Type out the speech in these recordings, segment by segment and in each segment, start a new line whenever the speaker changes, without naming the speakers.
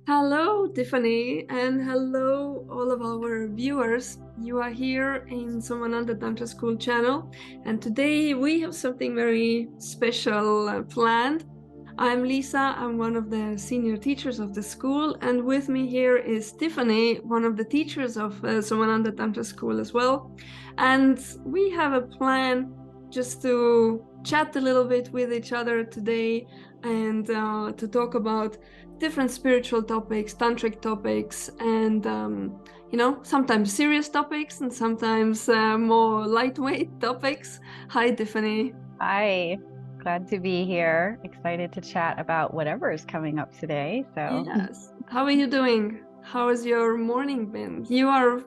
Hello, Tiffany, and hello, all of our viewers. You are here in Somananda Tantra School channel, and today we have something very special planned. I'm Lisa, I'm one of the senior teachers of the school, and with me here is Tiffany, one of the teachers of Somananda Tantra School as well. And we have a plan just to chat a little bit with each other today and to talk about different spiritual topics, tantric topics, and sometimes serious topics and sometimes more lightweight topics. Hi, Tiffany.
Hi, glad to be here. Excited to chat about whatever is coming up today. So,
Yes. How are you doing? How has your morning been? You are,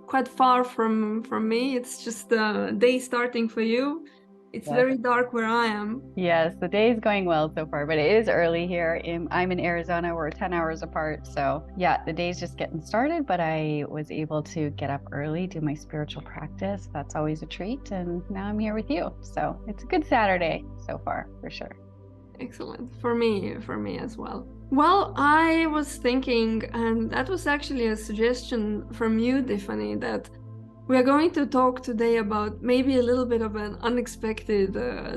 quite far from me. It's just the day starting for you. It's
yes,
very dark where I am.
yes, the day is going well so far, but it is early here. I'm in Arizona. We're 10 hours apart. So, yeah, the day's just getting started, but I was able to get up early, do my spiritual practice. That's always a treat. And now I'm here with you. So, it's a good Saturday so far, for sure.
Excellent. For me as well. Well, I was thinking, and that was actually a suggestion from you, Tiffany, that we are going to talk today about maybe a little bit of an unexpected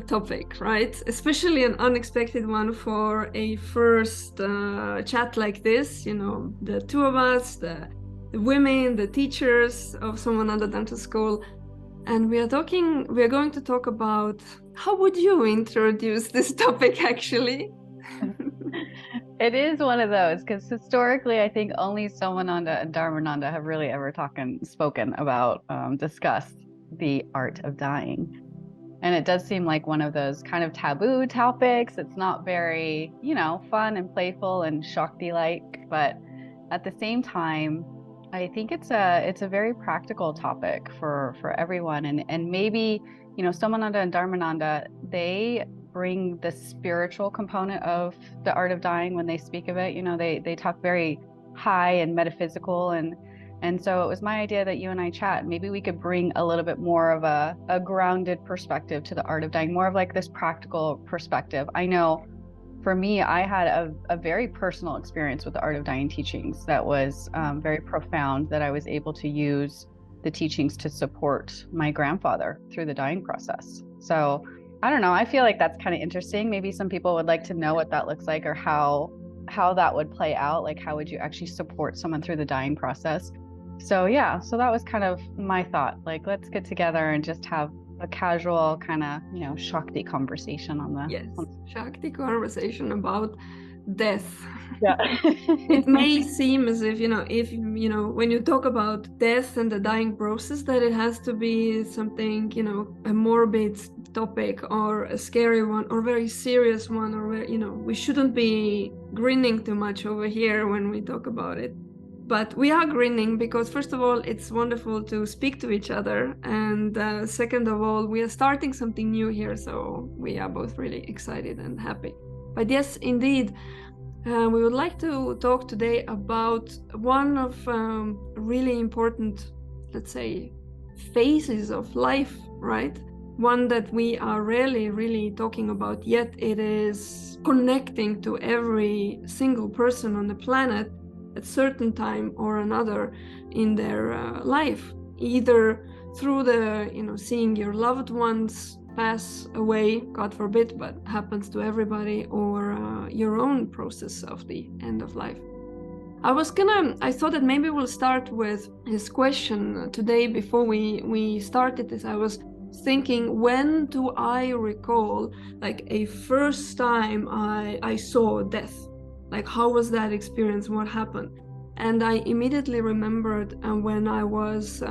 topic, right? Especially an unexpected one for a first chat like this. The two of us, the women, the teachers of Somananda Tantra School, and we are going to talk about how would you introduce this topic actually?
It is one of those because historically, I think only Somananda and Dharmananda have really ever spoken about, discussed the art of dying. And it does seem like one of those kind of taboo topics. It's not very, fun and playful and Shakti-like, but at the same time, I think it's a very practical topic for everyone. And maybe, Somananda and Dharmananda, they bring the spiritual component of the art of dying when they speak of it. They talk very high and metaphysical, and so it was my idea that you and I chat. Maybe we could bring a little bit more of a grounded perspective to the art of dying, more of like this practical perspective. I know for me, I had a very personal experience with the art of dying teachings that was very profound, that I was able to use the teachings to support my grandfather through the dying process. So I don't know. I feel like that's kind of interesting. Maybe some people would like to know what that looks like, or how that would play out. Like, how would you actually support someone through the dying process? So yeah, so that was kind of my thought. Like, let's get together and just have a casual kind of, Shakti conversation on the
Yes,
on
Shakti conversation about death.
Yeah.
It may seem as if, when you talk about death and the dying process, that it has to be something, a morbid topic or a scary one or very serious one, or, we shouldn't be grinning too much over here when we talk about it. But we are grinning because, first of all, it's wonderful to speak to each other. And second of all, we are starting something new here. So we are both really excited and happy. But yes, indeed, we would like to talk today about one of really important, let's say, phases of life, right? One that we are rarely really talking about, yet it is connecting to every single person on the planet at a certain time or another in their life, either through seeing your loved ones pass away, God forbid, but happens to everybody, or your own process of the end of life. I thought that maybe we'll start with his question today. Before we started this, I was thinking, when do I recall like a first time I saw death? Like, how was that experience? What happened? And I immediately remembered when I was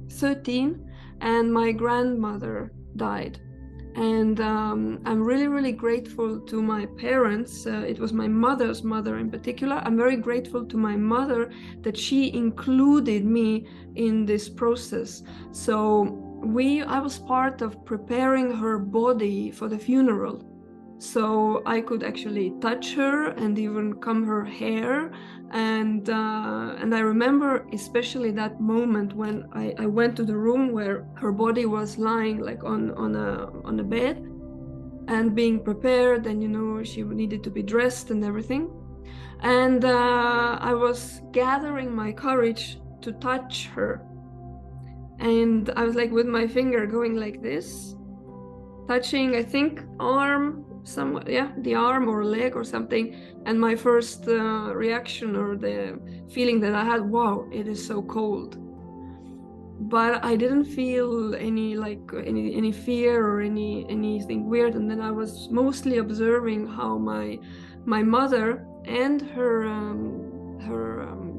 13 and my grandmother died. And I'm really, really grateful to my parents. It was my mother's mother in particular. I'm very grateful to my mother that she included me in this process. So I was part of preparing her body for the funeral. So I could actually touch her and even comb her hair. And I remember especially that moment when I went to the room where her body was lying like on a bed and being prepared, and she needed to be dressed and everything. And I was gathering my courage to touch her. And I was like with my finger going like this, touching, I think, arm, somewhat, yeah, the arm or leg or something. And my first reaction or the feeling that I had, wow, it is so cold. But I didn't feel any fear or anything weird. And then I was mostly observing how my mother and her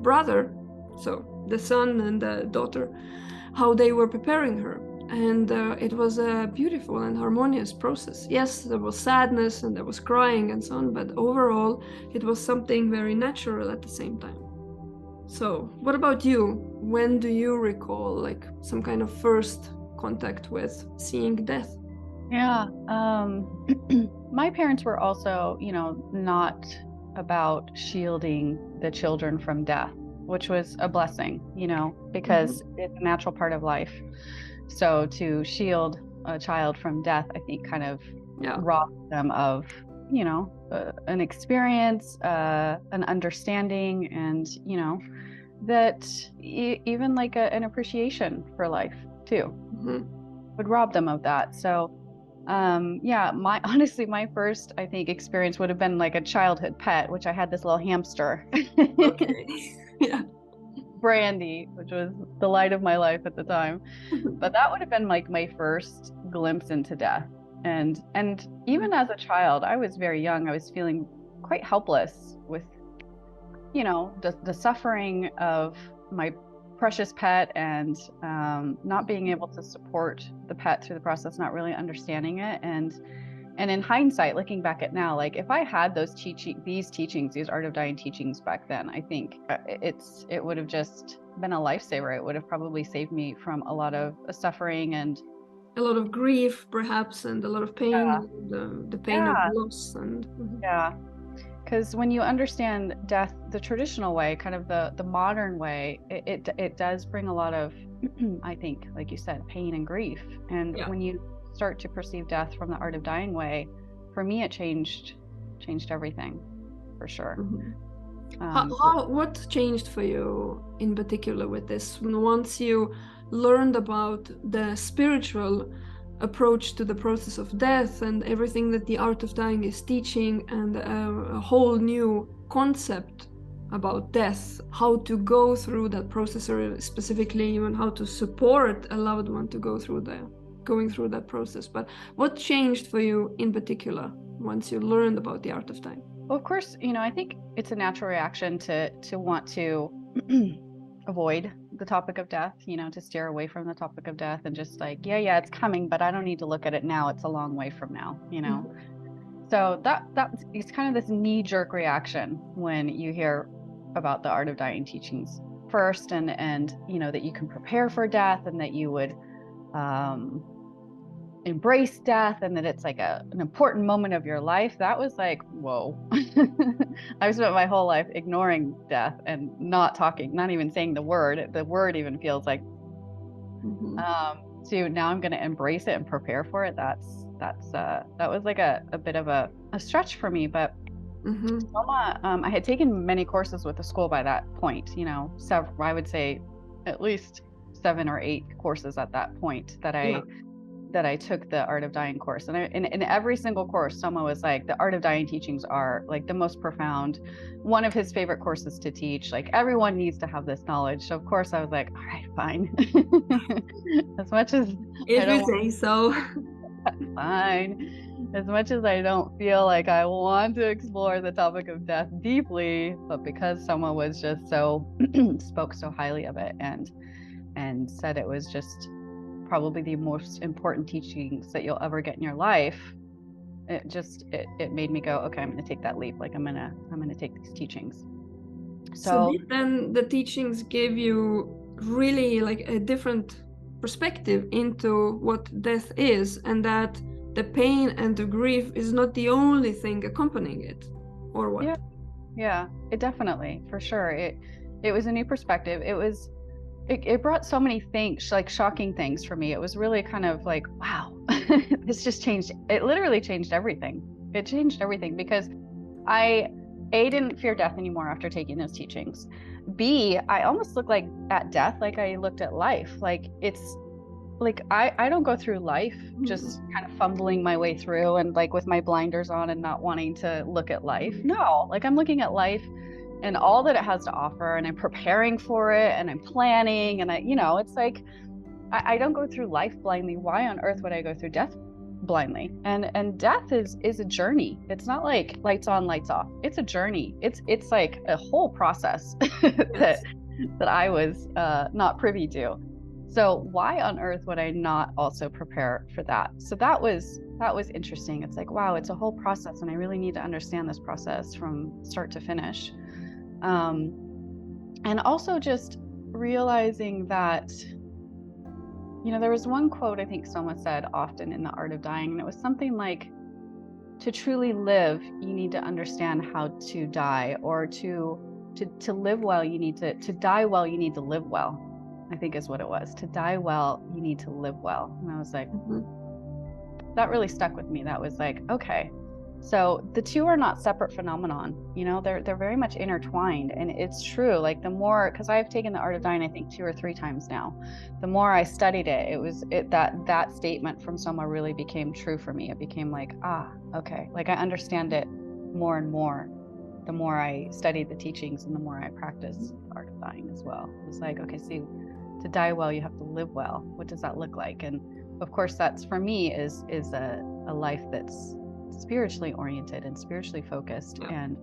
brother, so the son and the daughter, how they were preparing her. And it was a beautiful and harmonious process. Yes, there was sadness and there was crying and so on, but overall it was something very natural at the same time. So what about you? When do you recall like some kind of first contact with seeing death?
Yeah. My parents were also, not about shielding the children from death, which was a blessing, because it's a natural part of life. So to shield a child from death, I think kind of robs them of, an experience, an understanding, and, that even like an appreciation for life too would rob them of that. So honestly, my first, I think, experience would have been like a childhood pet, which I had this little hamster.
Okay. Yeah.
Brandy, which was the light of my life at the time. But that would have been like my first glimpse into death. And even as a child, I was very young. I was feeling quite helpless with, the suffering of my precious pet, and not being able to support the pet through the process, not really understanding it. And in hindsight, looking back at now, like if I had these teachings, these Art of Dying teachings back then, I think it would have just been a lifesaver. It would have probably saved me from a lot of suffering and
a lot of grief, perhaps, and a lot of pain, and the pain of loss. And
because when you understand death the traditional way, kind of the modern way, it does bring a lot of, I think, like you said, pain and grief. And when you start to perceive death from the Art of Dying way, for me it changed everything, for sure.
What changed for you in particular with this once you learned about the spiritual approach to the process of death and everything that the Art of Dying is teaching, and a whole new concept about death, how to go through that process, or specifically even how to support a loved one to going through that process? But what changed for you in particular once you learned about the Art of Dying?
Well, of course, I think it's a natural reaction to want to avoid the topic of death, to steer away from the topic of death, and just like, yeah, it's coming, but I don't need to look at it now. It's a long way from now, So it's kind of this knee-jerk reaction when you hear about the Art of Dying teachings first, and that you can prepare for death, and that you would embrace death, and that it's like an important moment of your life. That was like, whoa. I've spent my whole life ignoring death and not talking, not even saying the word even feels like, so now I'm going to embrace it and prepare for it. That was like a bit of a stretch for me, but I had taken many courses with the school by that point, I would say at least 7 or 8 courses at that point that I took the Art of Dying course. And in every single course, Soma was like, the Art of Dying teachings are like the most profound, one of his favorite courses to teach. Like everyone needs to have this knowledge. So of course I was like, all right, fine. As much as
if you say so.
Fine. As much as I don't feel like I want to explore the topic of death deeply, but because Soma was just spoke so highly of it, and said it was just probably the most important teachings that you'll ever get in your life, it made me go, okay, I'm going to take that leap. Like I'm going to take these teachings. So
then the teachings gave you really like a different perspective into what death is, and that the pain and the grief is not the only thing accompanying it, or what?
Yeah, it definitely, for sure. It was a new perspective. It brought so many things, like shocking things for me. It was really kind of like, wow, this just changed. It literally changed everything. It changed everything, because I A, didn't fear death anymore after taking those teachings. B, I almost look like at death like I looked at life. Like it's like I don't go through life just kind of fumbling my way through and like with my blinders on and not wanting to look at life. No, like I'm looking at life and all that it has to offer, and I'm preparing for it, and I'm planning, and it's like I don't go through life blindly. Why on earth would I go through death blindly? And death is a journey. It's not like lights on, lights off. It's a journey. It's like a whole process that I was not privy to. So why on earth would I not also prepare for that? So that was interesting. It's like, wow, it's a whole process, and I really need to understand this process from start to finish. And also just realizing that, there was one quote I think Soma said often in The Art of Dying, and it was something like, to truly live, you need to understand how to die, or to live well, you need to die well, you need to live well, I think is what it was. To die well, you need to live well. And I was like, that really stuck with me. That was like, okay, so the two are not separate phenomenon, they're very much intertwined. And it's true, like the more, because I've taken The Art of Dying I think 2 or 3 times now, the more I studied it, that statement from Soma really became true for me. It became like, okay, like I understand it more and more the more I studied the teachings and the more I practiced The Art of Dying as well. It's like, okay, see, to die well, you have to live well. What does that look like? And of course, that's for me is a life that's spiritually oriented and spiritually focused, and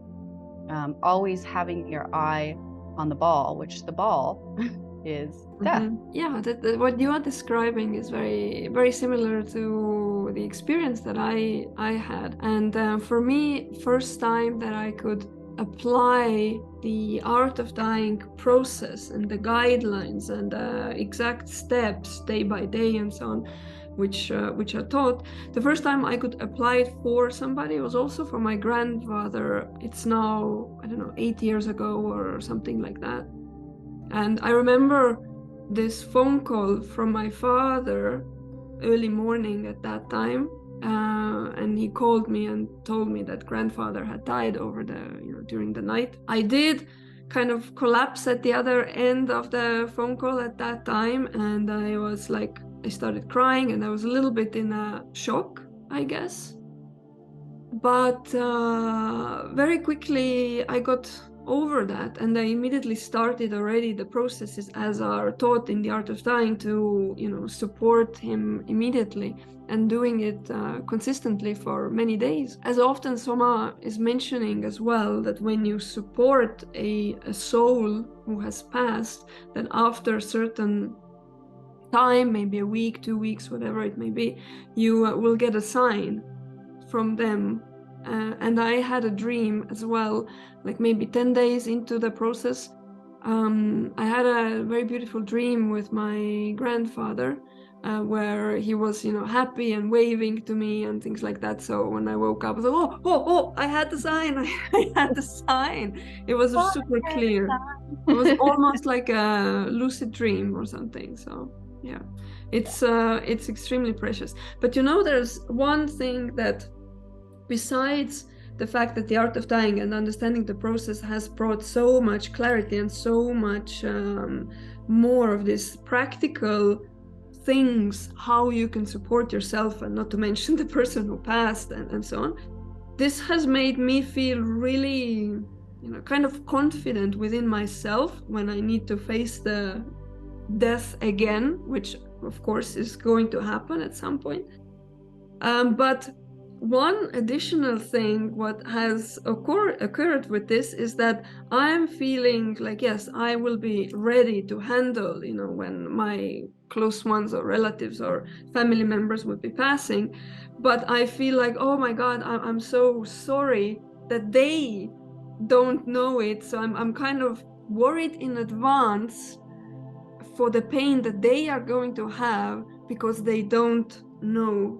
always having your eye on the ball, which the ball is death.
Yeah, what you are describing is very, very similar to the experience that I had. And for me, first time that I could apply the Art of Dying process and the guidelines and exact steps day by day and so on, which are taught. The first time I could apply it for somebody was also for my grandfather. It's now, I don't know, 8 years ago or something like that. And I remember this phone call from my father early morning at that time. And he called me and told me that grandfather had died over during the night. I did kind of collapse at the other end of the phone call at that time. And I started crying, and I was a little bit in a shock, I guess. But very quickly I got over that, and I immediately started already the processes as are taught in The Art of Dying to, support him immediately, and doing it consistently for many days. As often Soma is mentioning as well, that when you support a soul who has passed, then after a certain time, maybe a week, 2 weeks, whatever it may be, you will get a sign from them. And I had a dream as well, like maybe 10 days into the process. I had a very beautiful dream with my grandfather, where he was, happy and waving to me and things like that. So when I woke up, I was like, oh, I had the sign. I had the sign. It was super clear. It was almost like a lucid dream or something. So yeah, it's extremely precious. But there's one thing that, besides the fact that The Art of Dying and understanding the process has brought so much clarity and so much more of this practical things, how you can support yourself, and not to mention the person who passed and so on, this has made me feel really, kind of confident within myself when I need to face the death again, which of course is going to happen at some point. But one additional thing what has occurred with this is that I'm feeling like, yes, I will be ready to handle, when my close ones or relatives or family members would be passing. But I feel like, oh my God, I'm so sorry that they don't know it. So I'm kind of worried in advance for the pain that they are going to have because they don't know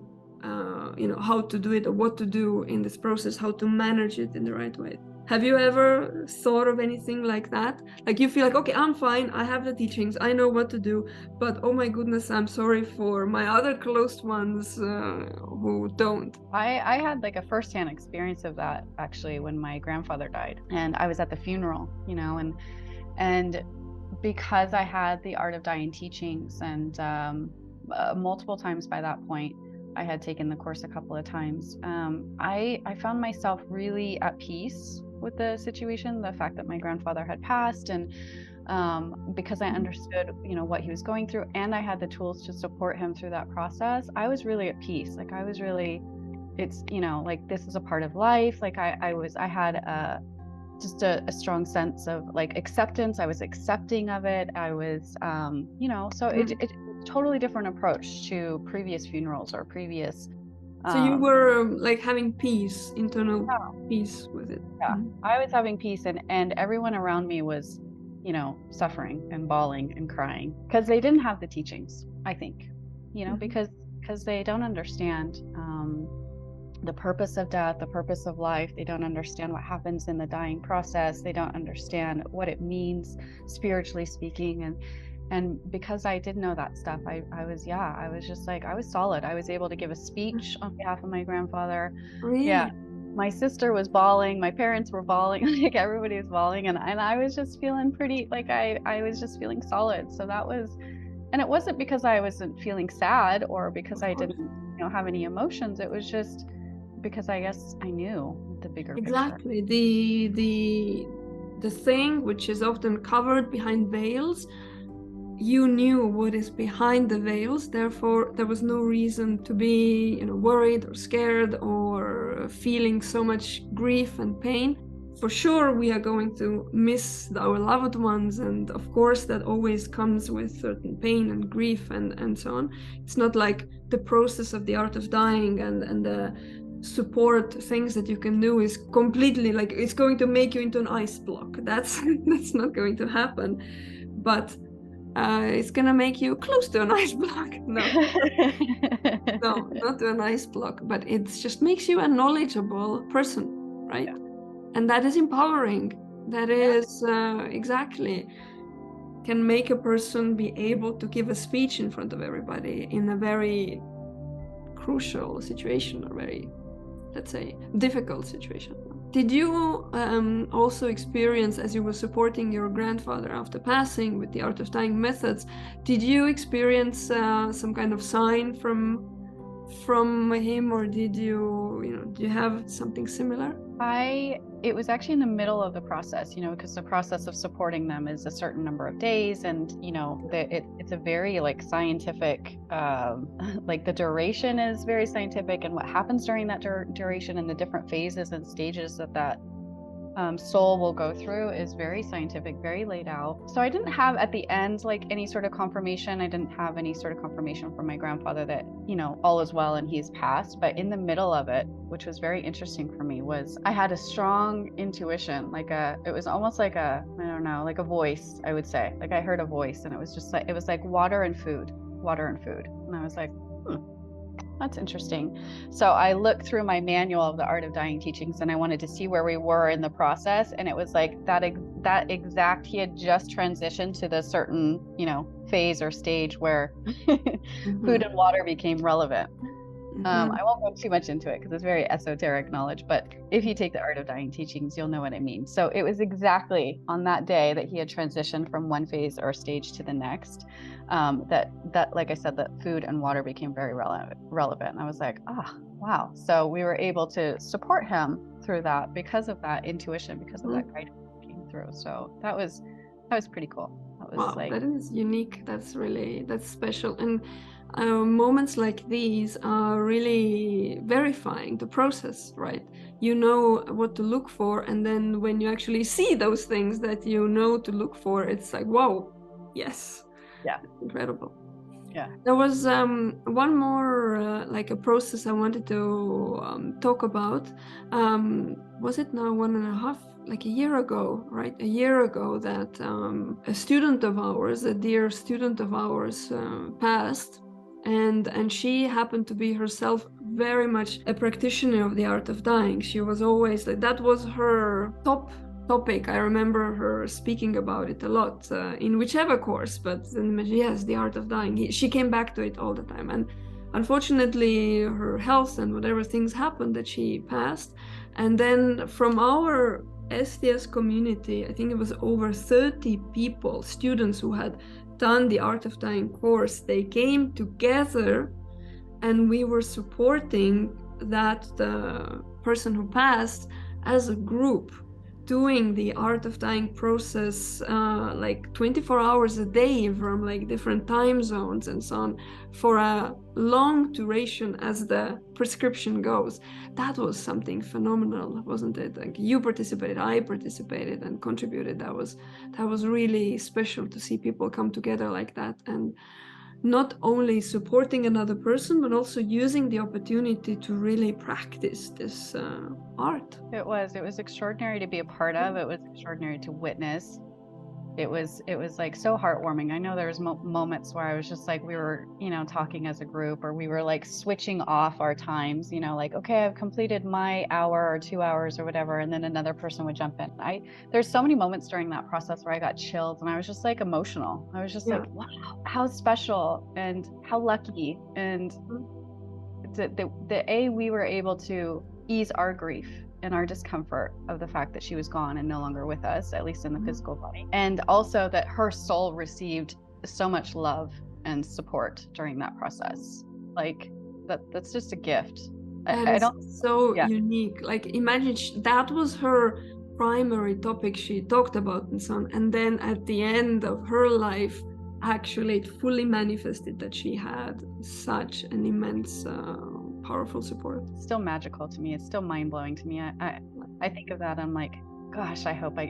how to do it or what to do in this process, how to manage it in the right way. Have you ever thought of anything like that? Like you feel like, okay, I'm fine, I have the teachings, I know what to do, but oh my goodness, I'm sorry for my other close ones who don't.
I had like a firsthand experience of that actually when my grandfather died, and I was at the funeral, you know, and because I had the Art of Dying teachings, and multiple times by that point, I had taken the course a couple of times. I found myself really at peace with the situation, the fact that my grandfather had passed, and because I understood, you know, what he was going through, and I had the tools to support him through that process. I was really at peace. Like I was really, it's, you know, like this is a part of life. Like I had just a strong sense of like acceptance. I was accepting of it. I was, you know, so it's totally different approach to previous funerals or previous.
So you were like having peace, internal peace with it.
Yeah, I was having peace, and everyone around me was, you know, suffering and bawling and crying because they didn't have the teachings, I think, you know, because they don't understand the purpose of death, the purpose of life. They don't understand what happens in the dying process. They don't understand what it means spiritually speaking. And because I did know that stuff, I was just like, I was solid. I was able to give a speech on behalf of my grandfather.
Really?
Yeah. My sister was bawling, my parents were bawling, like everybody was bawling, and I was just feeling pretty, like I was just feeling solid. So that was, and it wasn't because I wasn't feeling sad or because I didn't, you know, have any emotions. It was just because I guess I knew the bigger picture.
Exactly. The thing which is often covered behind veils, you knew what is behind the veils, therefore there was no reason to be, you know, worried or scared or feeling so much grief and pain. For sure we are going to miss our loved ones, and of course that always comes with certain pain and grief and so on. It's not like the process of the art of dying and the support things that you can do is completely like it's going to make you into an ice block. That's not going to happen, but it's gonna make you close to an ice block. No, no, not to an ice block, but it just makes you a knowledgeable person, right? Yeah. And that is empowering. That is exactly, can make a person be able to give a speech in front of everybody in a very crucial situation, or very, let's say, difficult situation. Did you also experience, as you were supporting your grandfather after passing with the Art of Dying methods, did you experience some kind of sign from him, or did you do you have something similar?
It was actually in the middle of the process, you know, because the process of supporting them is a certain number of days, and you know, it's a very like scientific, like the duration is very scientific, and what happens during that duration and the different phases and stages that soul will go through is very scientific, very laid out. So I didn't have at the end like any sort of confirmation. I didn't have any sort of confirmation from my grandfather that, you know, all is well and he's passed. But in the middle of it, which was very interesting for me, was I had a strong intuition, it was almost like I don't know, like a voice, I would say. Like I heard a voice, and it was just like, it was like water and food. And I was like, that's interesting. So I looked through my manual of the Art of Dying teachings, and I wanted to see where we were in the process. And it was like that exact, he had just transitioned to the certain, you know, phase or stage where food and water became relevant. I won't go too much into it because it's very esoteric knowledge, but if you take the Art of Dying teachings, you'll know what I mean. So it was exactly on that day that he had transitioned from one phase or stage to the next, that like I said, that food and water became very relevant. And I was like, wow. So we were able to support him through that because of that intuition, because of that guidance that came through. So that was pretty cool. That was
that is unique. That's special. And moments like these are really verifying the process, right? You know what to look for, and then when you actually see those things that you know to look for, it's like, whoa, yes,
yeah,
incredible.
Yeah.
There was one more like a process I wanted to talk about. Was it now 1.5, like a year ago, right? A year ago that a student of ours, a dear student of ours, passed. And she happened to be herself very much a practitioner of the art of dying. She was always like, that was her top topic. I remember her speaking about it a lot in whichever course, but yes, the art of dying. She came back to it all the time. And unfortunately, her health and whatever things happened that she passed. And then from our STS community, I think it was over 30 people, students who had done the art of dying course, they came together and we were supporting that person who passed as a group, doing the art of dying process like 24 hours a day from like different time zones and so on for a long duration as the prescription goes. That was something phenomenal, wasn't it? Like you participated, I participated and contributed. That was really special to see people come together like that, and not only supporting another person, but also using the opportunity to really practice this art.
It was extraordinary to be a part of. It was extraordinary to witness. It was like so heartwarming. I know there was moments where I was just like, we were, talking as a group, or we were like switching off our times, like, okay, I've completed my hour or 2 hours or whatever. And then another person would jump in. There's so many moments during that process where I got chills and I was just like emotional. I was just like, wow, how special and how lucky. And we were able to ease our grief and our discomfort of the fact that she was gone and no longer with us, at least in the physical body. And also that her soul received so much love and support during that process. Like that's just a gift.
I don't so unique. Like imagine that was her primary topic she talked about and so on. And then at the end of her life, actually it fully manifested that she had such an immense powerful support.
It's still magical to me. It's still mind-blowing to me. I think of that, I'm like, gosh, I hope I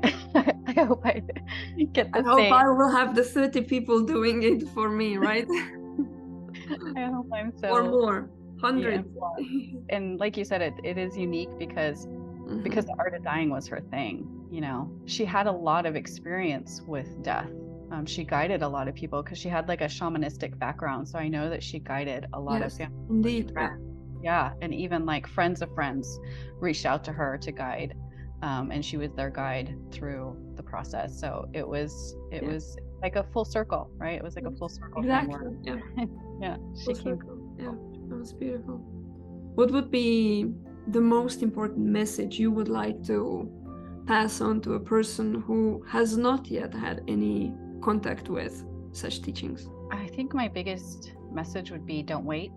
hope I get the same.
I hope I will have the 30 people doing it for me, right?
I hope I'm so,
or more, hundreds.
And like you said, it is unique because the art of dying was her thing. She had a lot of experience with death. She guided a lot of people because she had like a shamanistic background. So I know that she guided a lot of families.
Indeed.
Yeah. And even like friends of friends reached out to her to guide. And she was their guide through the process. So it was like a full circle, right? It was like a full circle.
Exactly.
Yeah.
She came. Yeah. That was beautiful. What would be the most important message you would like to pass on to a person who has not yet had any contact with such teachings?
I think my biggest message would be don't wait.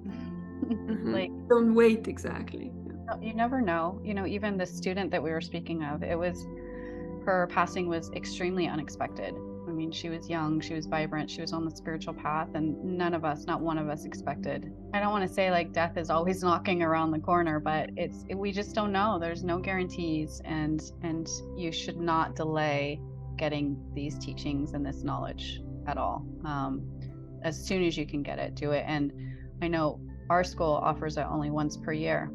Like don't wait. Exactly.
You never know. Even the student that we were speaking of, her passing was extremely unexpected. I mean, she was young, she was vibrant, she was on the spiritual path, and not one of us expected. I don't want to say like death is always knocking around the corner, but we just don't know. There's no guarantees, and you should not delay getting these teachings and this knowledge at all. As soon as you can get it, do it. And I know our school offers it only once per year.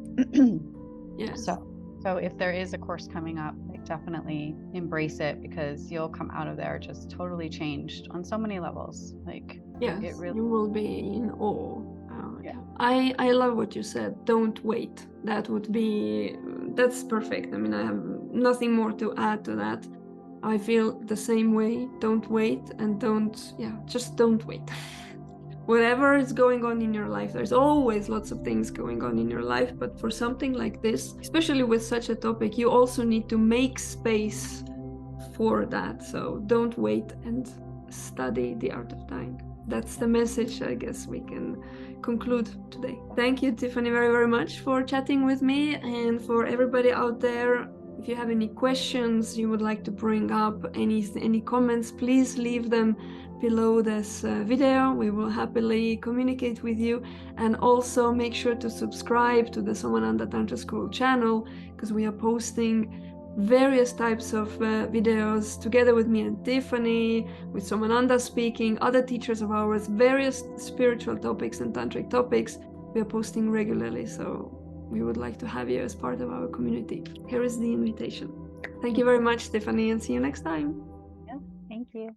Yes.
So if there is a course coming up, definitely embrace it, because you'll come out of there just totally changed on so many levels. Like,
yes,
it really,
you will be in awe. I love what you said. Don't wait. That's perfect. I mean, I have nothing more to add to that. I feel the same way. Don't wait, and just don't wait. Whatever is going on in your life, there's always lots of things going on in your life, but for something like this, especially with such a topic, you also need to make space for that. So don't wait and study the art of dying. That's the message I guess we can conclude today. Thank you, Tiffany, very, very much for chatting with me. And for everybody out there, if you have any questions you would like to bring up, any comments, please leave them below this video. We will happily communicate with you. And also make sure to subscribe to the Somananda Tantra School channel, because we are posting various types of videos together with me and Tiffany, with Somananda speaking, other teachers of ours, various spiritual topics and tantric topics we are posting regularly. So we would like to have you as part of our community. Here is the invitation. Thank you very much, Tiffany, and see you next time.
Yeah, thank you.